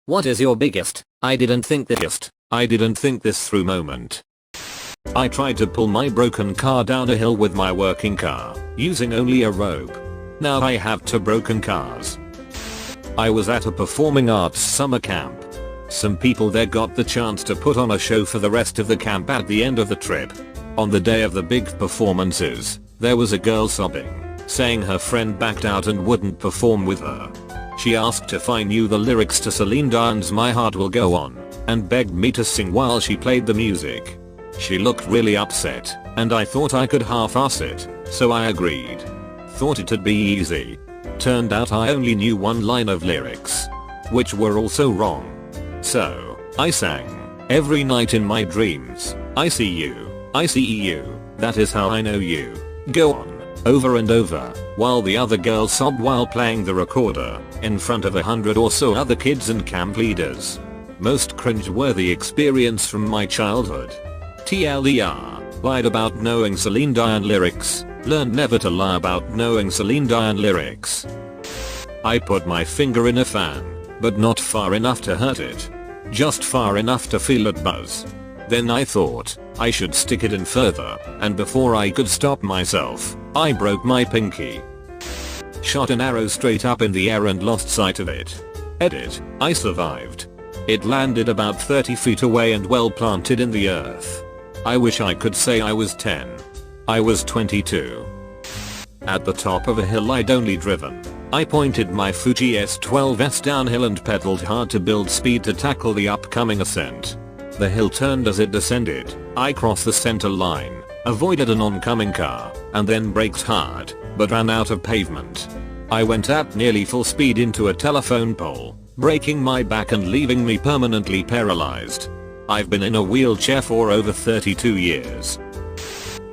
What is your biggest, I didn't think this through moment? I tried to pull my broken car down a hill with my working car, using only a rope. Now I have 2 broken cars. I was at a performing arts summer camp. Some people there got the chance to put on a show for the rest of the camp at the end of the trip. On the day of the big performances, there was a girl sobbing, saying her friend backed out and wouldn't perform with her. She asked if I knew the lyrics to Celine Dion's My Heart Will Go On, and begged me to sing while she played the music. She looked really upset, and I thought I could half-ass it, so I agreed. Thought it'd be easy. Turned out I only knew 1 line of lyrics, which were also wrong. So, I sang, every night in my dreams, I see you, that is how I know you, go on, over and over, while the other girl sobbed while playing the recorder, in front of 100 or so other kids and camp leaders. Most cringe-worthy experience from my childhood. TLDR, lied about knowing Celine Dion lyrics, learned never to lie about knowing Celine Dion lyrics. I put my finger in a fan, but not far enough to hurt it. Just far enough to feel it buzz. Then I thought, I should stick it in further, and before I could stop myself, I broke my pinky. Shot an arrow straight up in the air and lost sight of it. Edit, I survived. It landed about 30 feet away and well planted in the earth. I wish I could say I was 10. I was 22. At the top of a hill I'd only driven, I pointed my Fuji S12s downhill and pedaled hard to build speed to tackle the upcoming ascent. The hill turned as it descended. I crossed the center line, avoided an oncoming car, and then braked hard, but ran out of pavement. I went at nearly full speed into a telephone pole, breaking my back and leaving me permanently paralyzed. I've been in a wheelchair for over 32 years.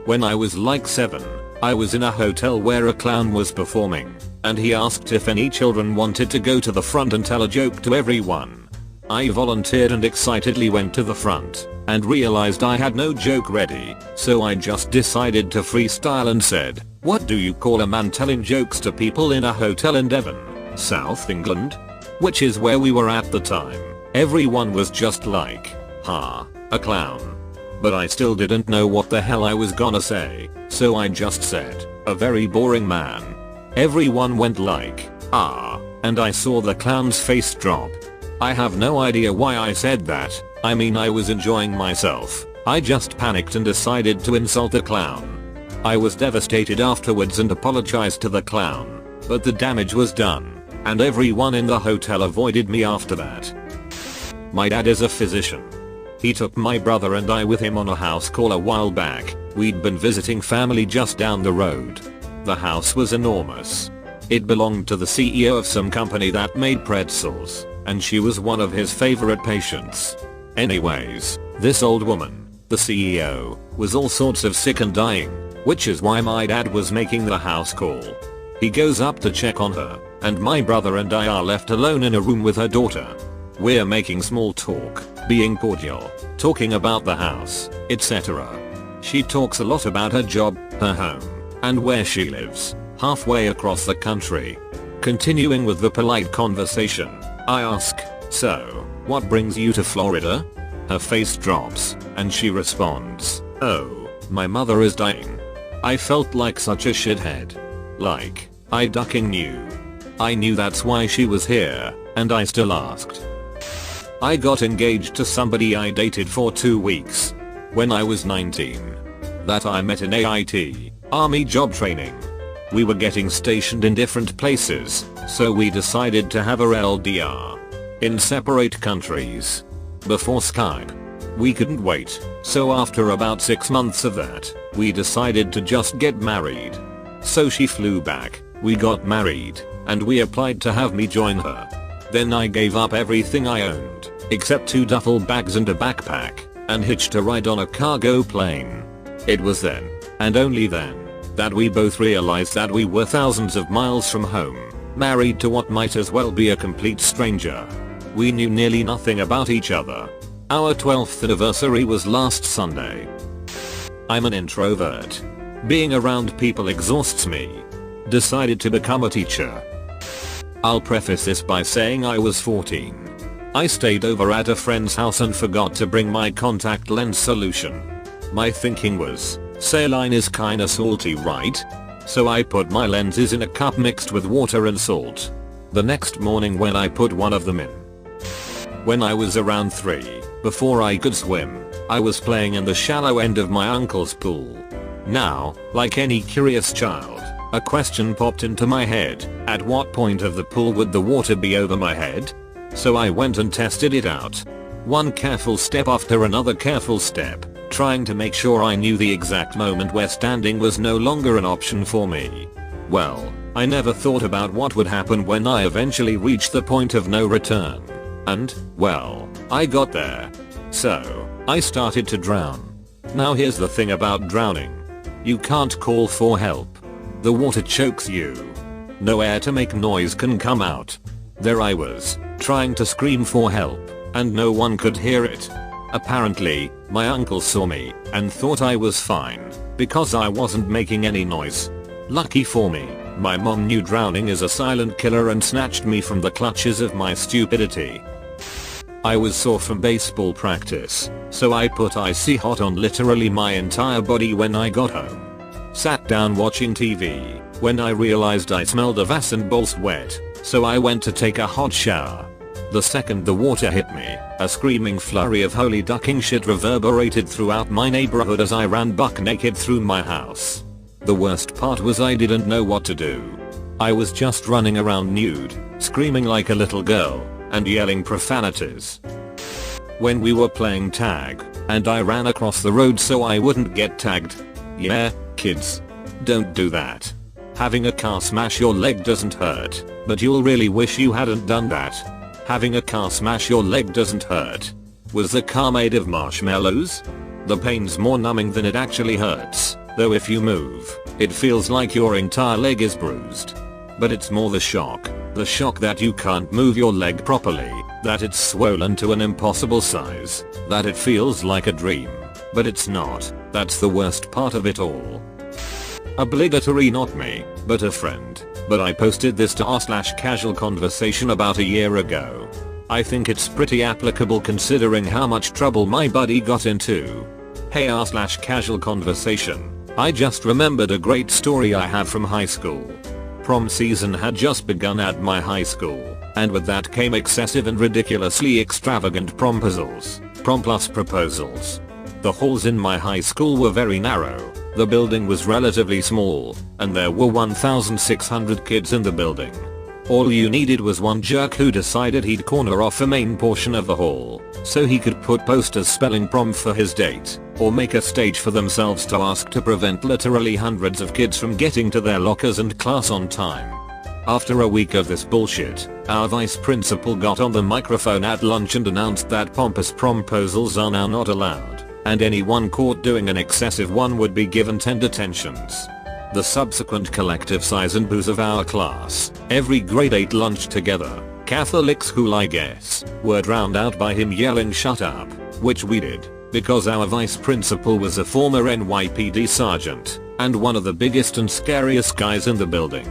When I was like 7, I was in a hotel where a clown was performing, and he asked if any children wanted to go to the front and tell a joke to everyone. I volunteered and excitedly went to the front, and realized I had no joke ready, so I just decided to freestyle and said, "What do you call a man telling jokes to people in a hotel in Devon, South England?" Which is where we were at the time. Everyone was just like, "Ha, a clown." But I still didn't know what the hell I was gonna say, so I just said, "A very boring man." Everyone went like, "Ah," and I saw the clown's face drop. I have no idea why I said that. I mean, I was enjoying myself. I just panicked and decided to insult the clown. I was devastated afterwards and apologized to the clown, but the damage was done, and everyone in the hotel avoided me after that. My dad is a physician. He took my brother and I with him on a house call a while back. We'd been visiting family just down the road. The house was enormous. It belonged to the CEO of some company that made pretzels, and she was one of his favorite patients. Anyways, this old woman, the CEO, was all sorts of sick and dying, which is why my dad was making the house call. He goes up to check on her, and my brother and I are left alone in a room with her daughter. We're making small talk, being cordial, talking about the house, etc. She talks a lot about her job, her home, and where she lives, halfway across the country. Continuing with the polite conversation, I ask, "So, what brings you to Florida?" Her face drops, and she responds, "Oh, my mother is dying." I felt like such a shithead. Like, I ducking knew. I knew that's why she was here, and I still asked. I got engaged to somebody I dated for 2 weeks. When I was 19. That I met in AIT, Army job training. We were getting stationed in different places, so we decided to have our LDR. In separate countries. Before Skype. We couldn't wait, so after about 6 months of that, we decided to just get married. So she flew back, we got married, and we applied to have me join her. Then I gave up everything I owned, except 2 duffel bags and a backpack, and hitched a ride on a cargo plane. It was then, and only then, that we both realized that we were thousands of miles from home, married to what might as well be a complete stranger. We knew nearly nothing about each other. Our 12th anniversary was last Sunday. I'm an introvert. Being around people exhausts me. Decided to become a teacher. I'll preface this by saying I was 14. I stayed over at a friend's house and forgot to bring my contact lens solution. My thinking was, saline is kinda salty, right? So I put my lenses in a cup mixed with water and salt. The next morning when I put one of them in. When I was around 3, before I could swim, I was playing in the shallow end of my uncle's pool. Now, like any curious child, a question popped into my head: at what point of the pool would the water be over my head? So I went and tested it out. One careful step after another careful step, trying to make sure I knew the exact moment where standing was no longer an option for me. Well, I never thought about what would happen when I eventually reached the point of no return. And, well, I got there. So, I started to drown. Now here's the thing about drowning. You can't call for help. The water chokes you. No air to make noise can come out. There I was, trying to scream for help, and no one could hear it. Apparently, my uncle saw me and thought I was fine because I wasn't making any noise. Lucky for me, my mom knew drowning is a silent killer and snatched me from the clutches of my stupidity. I was sore from baseball practice, so I put icy hot on literally my entire body when I got home. Sat down watching TV when I realized I smelled of ass and balls wet, so I went to take a hot shower. The second the water hit me, a screaming flurry of holy ducking shit reverberated throughout my neighborhood as I ran buck naked through my house. The worst part was I didn't know what to do. I was just running around nude, screaming like a little girl, and yelling profanities. When we were playing tag, and I ran across the road so I wouldn't get tagged. Yeah, kids. Don't do that. Having a car smash your leg doesn't hurt, but you'll really wish you hadn't done that. Having a car smash your leg doesn't hurt. Was the car made of marshmallows? The pain's more numbing than it actually hurts, though if you move, it feels like your entire leg is bruised. But it's more the shock that you can't move your leg properly, that it's swollen to an impossible size, that it feels like a dream, but it's not. That's the worst part of it all. Obligatory not me, but a friend. But I posted this to r/casual conversation about a year ago. I think it's pretty applicable considering how much trouble my buddy got into. Hey r/casual conversation. I just remembered a great story I had from high school. Prom season had just begun at my high school, and with that came excessive and ridiculously extravagant promposals. Prom plus proposals. The halls in my high school were very narrow. The building was relatively small, and there were 1,600 kids in the building. All you needed was one jerk who decided he'd corner off a main portion of the hall, so he could put posters spelling prom for his date, or make a stage for themselves to ask to prevent literally hundreds of kids from getting to their lockers and class on time. After a week of this bullshit, our vice principal got on the microphone at lunch and announced that pompous promposals are now not allowed, and anyone caught doing an excessive one would be given 10 detentions. The subsequent collective sighs and boos of our class, every grade 8 lunch together, Catholic school I guess, were drowned out by him yelling shut up, which we did, because our vice principal was a former NYPD sergeant, and one of the biggest and scariest guys in the building.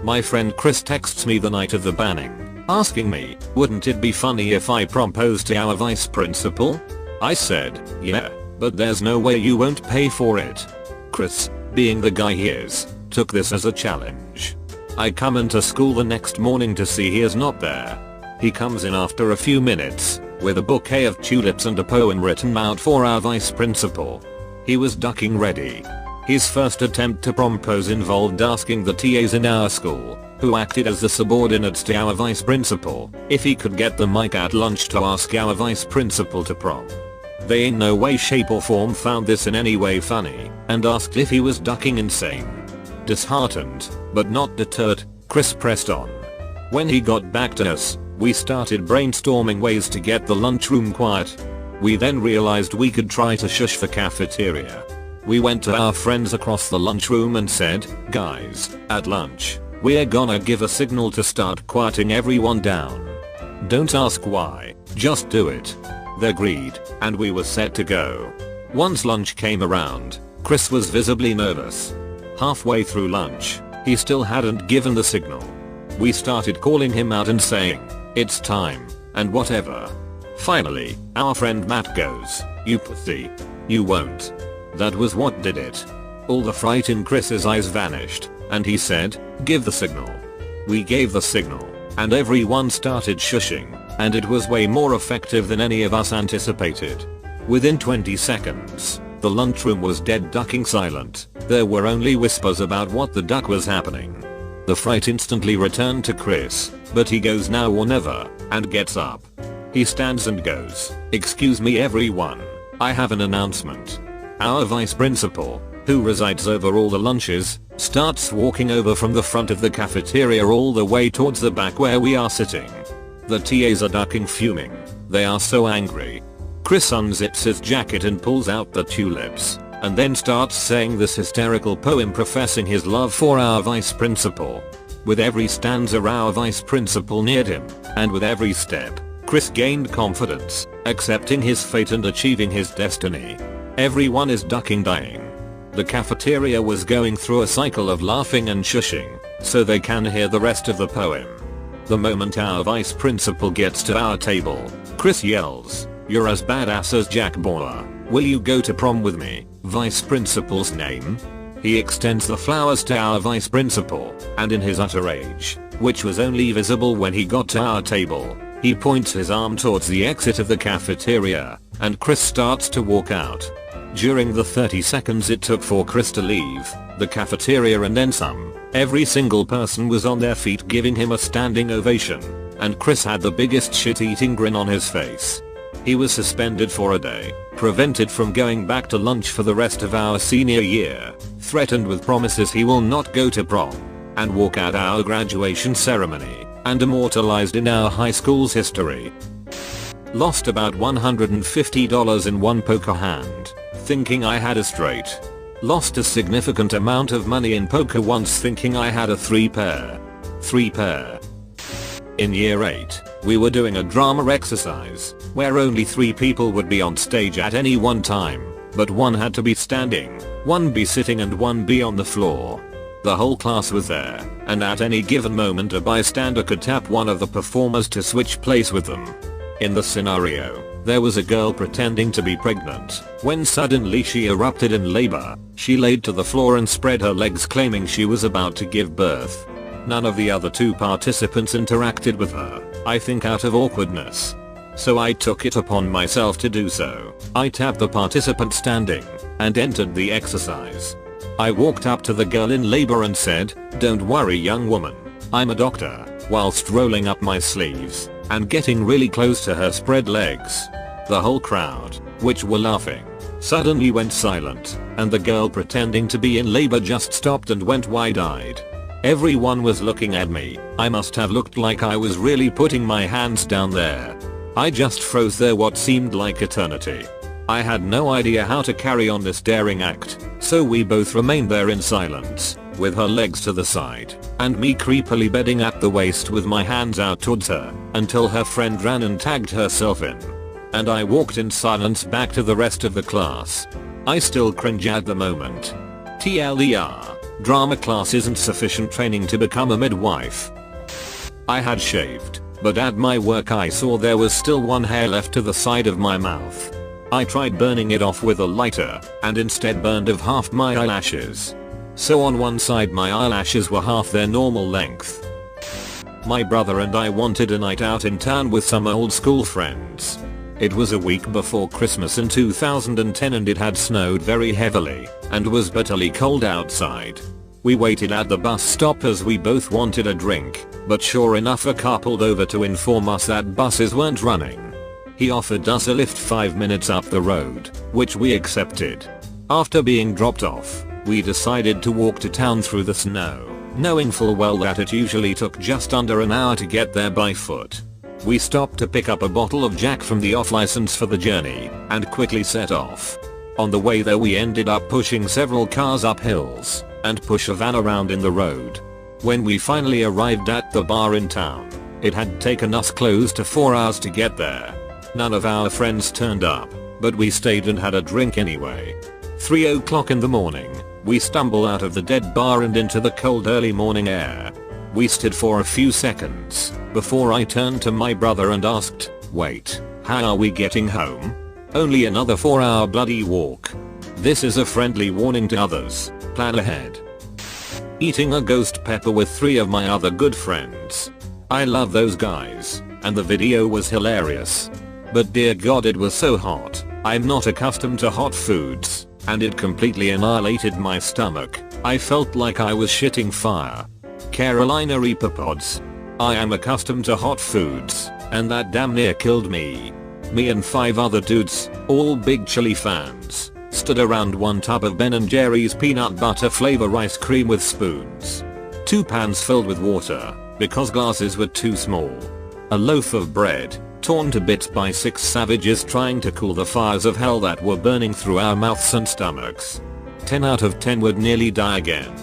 My friend Chris texts me the night of the banning, asking me, wouldn't it be funny if I proposed to our vice principal? I said, yeah, but there's no way you won't pay for it. Chris, being the guy he is, took this as a challenge. I come into school the next morning to see he is not there. He comes in after a few minutes, with a bouquet of tulips and a poem written out for our vice principal. He was ducking ready. His first attempt to propose involved asking the TAs in our school, who acted as the subordinates to our vice principal, if he could get the mic at lunch to ask our vice principal to prom. They in no way shape or form found this in any way funny, and asked if he was ducking insane. Disheartened, but not deterred, Chris pressed on. When he got back to us, we started brainstorming ways to get the lunchroom quiet. We then realized we could try to shush the cafeteria. We went to our friends across the lunchroom and said, guys, at lunch, we're gonna give a signal to start quieting everyone down. Don't ask why, just do it. They agreed, and we were set to go. Once lunch came around, Chris was visibly nervous. Halfway through lunch, he still hadn't given the signal. We started calling him out and saying, it's time, and whatever. Finally, our friend Matt goes, "You pussy. You won't." That was what did it. All the fright in Chris's eyes vanished, and he said, "Give the signal." We gave the signal, and everyone started shushing, and it was way more effective than any of us anticipated. Within 20 seconds, the lunchroom was dead ducking silent. There were only whispers about what the duck was happening. The fright instantly returned to Chris, but he goes now or never, and gets up. He stands and goes, "Excuse me everyone, I have an announcement." Our vice principal, who resides over all the lunches, starts walking over from the front of the cafeteria all the way towards the back where we are sitting. The TAs are ducking fuming. They are so angry. Chris unzips his jacket and pulls out the tulips, and then starts saying this hysterical poem professing his love for our vice principal. With every stanza our vice principal neared him, and with every step, Chris gained confidence, accepting his fate and achieving his destiny. Everyone is ducking dying. The cafeteria was going through a cycle of laughing and shushing, so they can hear the rest of the poem. The moment our vice principal gets to our table, Chris yells, "You're as badass as Jack Bauer. Will you go to prom with me, vice principal's name?" He extends the flowers to our vice principal, and in his utter rage, which was only visible when he got to our table, he points his arm towards the exit of the cafeteria, and Chris starts to walk out. During the 30 seconds it took for Chris to leave the cafeteria and then some, every single person was on their feet giving him a standing ovation, and Chris had the biggest shit-eating grin on his face. He was suspended for a day, prevented from going back to lunch for the rest of our senior year, threatened with promises he will not go to prom, and walk out our graduation ceremony, and immortalized in our high school's history. Lost about $150 in one poker hand, thinking I had a straight. Lost a significant amount of money in poker once thinking I had a 3-pair. In year 8, we were doing a drama exercise, where only 3 people would be on stage at any one time, but one had to be standing, one be sitting and one be on the floor. The whole class was there, and at any given moment a bystander could tap one of the performers to switch place with them. In the scenario, there was a girl pretending to be pregnant. When suddenly she erupted in labor, she laid to the floor and spread her legs claiming she was about to give birth. None of the other 2 participants interacted with her, I think out of awkwardness. So I took it upon myself to do so. I tapped the participant standing, and entered the exercise. I walked up to the girl in labor and said, "Don't worry young woman, I'm a doctor," whilst rolling up my sleeves, and getting really close to her spread legs. The whole crowd, which were laughing, suddenly went silent, and the girl pretending to be in labor just stopped and went wide-eyed. Everyone was looking at me. I must have looked like I was really putting my hands down there. I just froze there what seemed like eternity. I had no idea how to carry on this daring act, so we both remained there in silence, with her legs to the side, and me creepily bedding at the waist with my hands out towards her, until her friend ran and tagged herself in. And I walked in silence back to the rest of the class. I still cringe at the moment. TLDR, drama class isn't sufficient training to become a midwife. I had shaved, but at my work I saw there was still one hair left to the side of my mouth. I tried burning it off with a lighter, and instead burned off half my eyelashes. So on one side my eyelashes were half their normal length. My brother and I wanted a night out in town with some old school friends. It was a week before Christmas in 2010 and it had snowed very heavily, and was bitterly cold outside. We waited at the bus stop as we both wanted a drink, but sure enough a car pulled over to inform us that buses weren't running. He offered us a lift 5 minutes up the road, which we accepted. After being dropped off, we decided to walk to town through the snow, knowing full well that it usually took just under an hour to get there by foot. We stopped to pick up a bottle of Jack from the off license for the journey, and quickly set off. On the way there we ended up pushing several cars up hills, and push a van around in the road. When we finally arrived at the bar in town, it had taken us close to 4 hours to get there. None of our friends turned up, but we stayed and had a drink anyway. 3 o'clock in the morning, we stumble out of the dead bar and into the cold early morning air. We stood for a few seconds before I turned to my brother and asked, "Wait, how are we getting home? Only another 4-hour bloody walk." This is a friendly warning to others. Plan ahead. Eating a ghost pepper with 3 of my other good friends. I love those guys, and the video was hilarious. But dear god, it was so hot. I'm not accustomed to hot foods, and it completely annihilated my stomach. I felt like I was shitting fire. Carolina Reaper pods. I am accustomed to hot foods, and that damn near killed me. Me and 5 other dudes, all big chili fans, stood around one tub of Ben & Jerry's peanut butter flavor ice cream with spoons. 2 pans filled with water, because glasses were too small. A loaf of bread, torn to bits by 6 savages trying to cool the fires of hell that were burning through our mouths and stomachs. 10 out of 10 would nearly die again.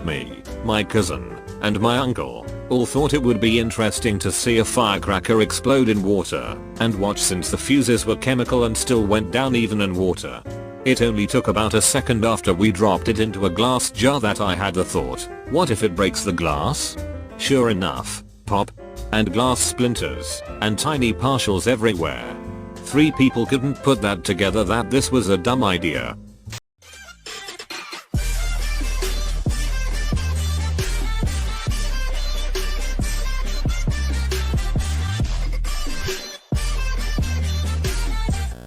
Me, my cousin, and my uncle all thought it would be interesting to see a firecracker explode in water and watch, since the fuses were chemical and still went down even in water. It only took about a second after we dropped it into a glass jar that I had the thought, what if it breaks the glass? Sure enough, pop, and glass splinters, and tiny partials everywhere. 3 people couldn't put that together that this was a dumb idea.